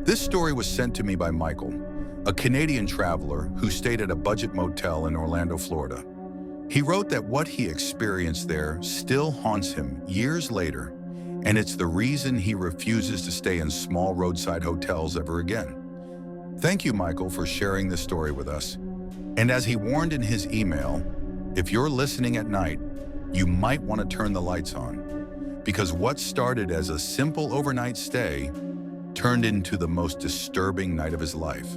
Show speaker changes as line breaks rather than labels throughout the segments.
This story was sent to me by Michael, a Canadian traveler who stayed at a budget motel in Orlando, Florida. He wrote that what he experienced there still haunts him years later, and it's the reason he refuses to stay in small roadside hotels ever again. Thank you, Michael, for sharing this story with us. And as he warned in his email, if you're listening at night, you might want to turn the lights on, because what started as a simple overnight stay turned into the most disturbing night of his life.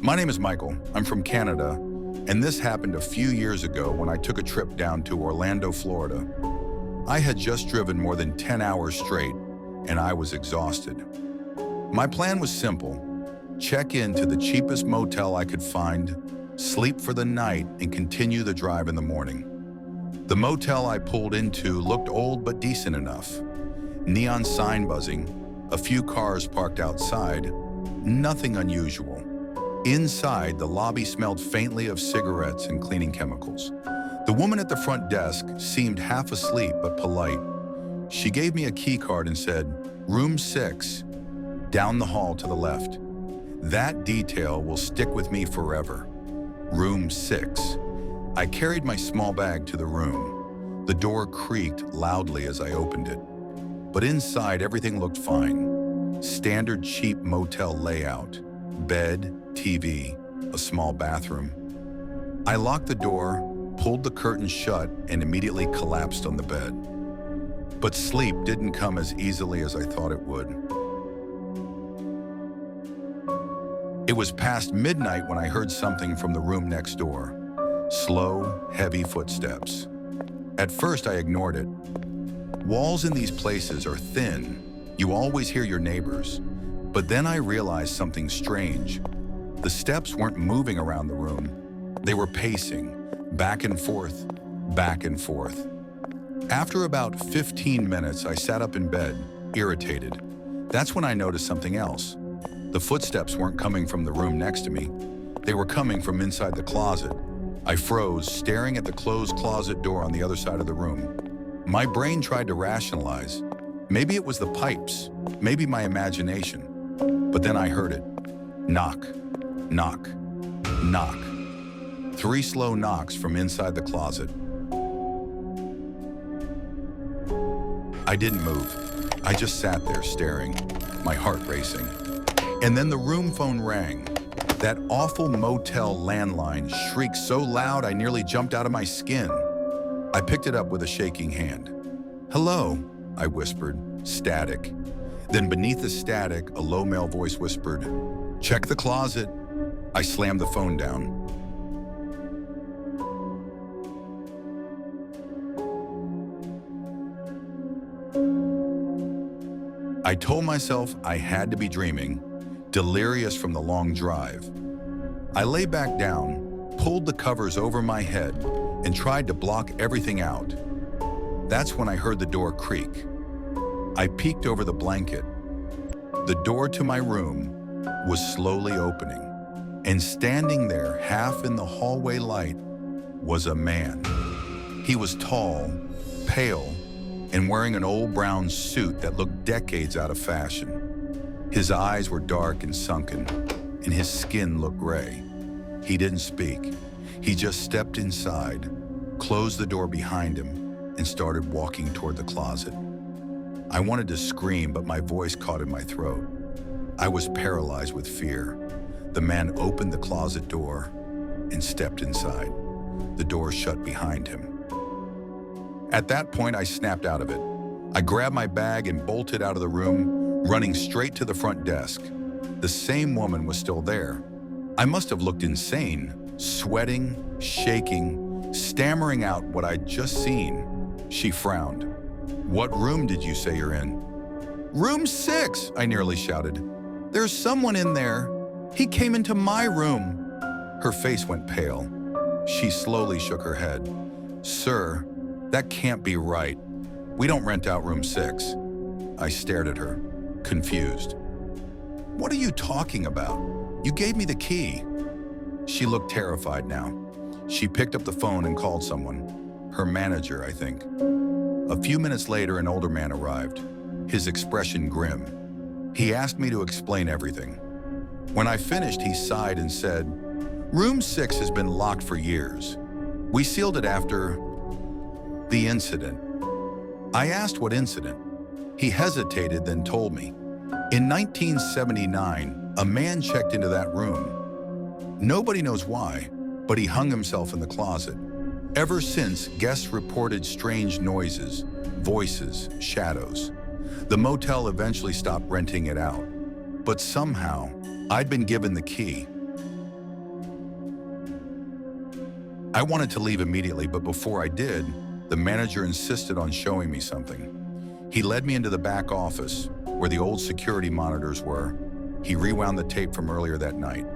My name is Michael. I'm from Canada, and this happened a few years ago when I took a trip down to Orlando, Florida. I had just driven more than 10 hours straight, and I was exhausted. My plan was simple: check into the cheapest motel I could find, sleep for the night, and continue the drive in the morning. The motel I pulled into looked old but decent enough. Neon sign buzzing, a few cars parked outside, nothing unusual. Inside, the lobby smelled faintly of cigarettes and cleaning chemicals. The woman at the front desk seemed half asleep but polite. She gave me a key card and said, "Room 6, down the hall to the left." That detail will stick with me forever. Room 6. I carried my small bag to the room. The door creaked loudly as I opened it. But inside, everything looked fine. Standard cheap motel layout. Bed, TV, a small bathroom. I locked the door, pulled the curtain shut, and immediately collapsed on the bed. But sleep didn't come as easily as I thought it would. It was past midnight when I heard something from the room next door. Slow, heavy footsteps. At first, I ignored it. Walls in these places are thin. You always hear your neighbors. But then I realized something strange. The steps weren't moving around the room. They were pacing, back and forth, back and forth. After about 15 minutes, I sat up in bed, irritated. That's when I noticed something else. The footsteps weren't coming from the room next to me. They were coming from inside the closet. I froze, staring at the closed closet door on the other side of the room. My brain tried to rationalize. Maybe it was the pipes, maybe my imagination. But then I heard it. Knock, knock, knock. 3 slow knocks from inside the closet. I didn't move. I just sat there staring, my heart racing. And then the room phone rang. That awful motel landline shrieked so loud I nearly jumped out of my skin. I picked it up with a shaking hand. "Hello," I whispered, static. Then beneath the static, a low male voice whispered, "Check the closet." I slammed the phone down. I told myself I had to be dreaming, delirious from the long drive. I lay back down, pulled the covers over my head, and tried to block everything out. That's when I heard the door creak. I peeked over the blanket. The door to my room was slowly opening, and standing there, half in the hallway light, was a man. He was tall, pale, and wearing an old brown suit that looked decades out of fashion. His eyes were dark and sunken, and his skin looked gray. He didn't speak. He just stepped inside, closed the door behind him, and started walking toward the closet. I wanted to scream, but my voice caught in my throat. I was paralyzed with fear. The man opened the closet door and stepped inside. The door shut behind him. At that point, I snapped out of it. I grabbed my bag and bolted out of the room, running straight to the front desk. The same woman was still there. I must have looked insane, sweating, shaking, stammering out what I'd just seen. She frowned. "What room did you say you're in?" "Room 6, I nearly shouted. "There's someone in there. He came into my room." Her face went pale. She slowly shook her head. "Sir, that can't be right. We don't rent out room 6. I stared at her, confused. "What are you talking about? You gave me the key." She looked terrified now. She picked up the phone and called someone. Her manager, I think. A few minutes later, an older man arrived, his expression grim. He asked me to explain everything. When I finished, he sighed and said, "Room 6 has been locked for years. We sealed it after the incident." I asked what incident. He hesitated, then told me. In 1979, a man checked into that room. Nobody knows why, but he hung himself in the closet. Ever since, guests reported strange noises, voices, shadows. The motel eventually stopped renting it out. But somehow, I'd been given the key. I wanted to leave immediately, but before I did, the manager insisted on showing me something. He led me into the back office, where the old security monitors were. He rewound the tape from earlier that night.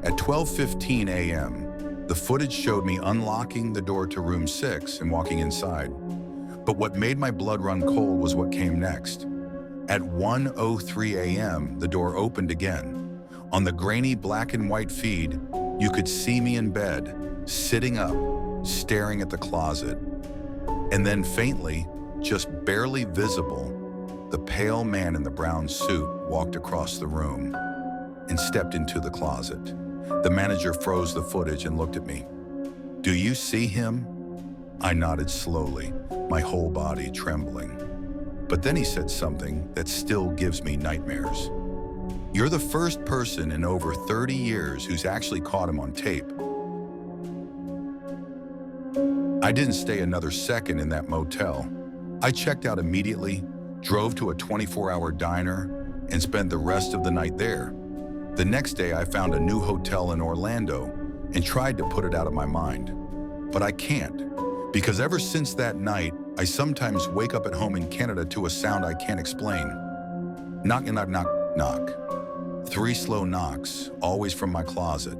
At 12:15 a.m., the footage showed me unlocking the door to room 6 and walking inside. But what made my blood run cold was what came next. At 1:03 a.m., the door opened again. On the grainy black and white feed, you could see me in bed, sitting up, staring at the closet. And then faintly, just barely visible, the pale man in the brown suit walked across the room and stepped into the closet. The manager froze the footage and looked at me. "Do you see him?" I nodded slowly, my whole body trembling. But then he said something that still gives me nightmares. "You're the first person in over 30 years who's actually caught him on tape." I didn't stay another second in that motel. I checked out immediately, drove to a 24-hour diner, and spent the rest of the night there. The next day, I found a new hotel in Orlando and tried to put it out of my mind. But I can't, because ever since that night, I sometimes wake up at home in Canada to a sound I can't explain. Knock, knock, knock, knock. 3 slow knocks, always from my closet.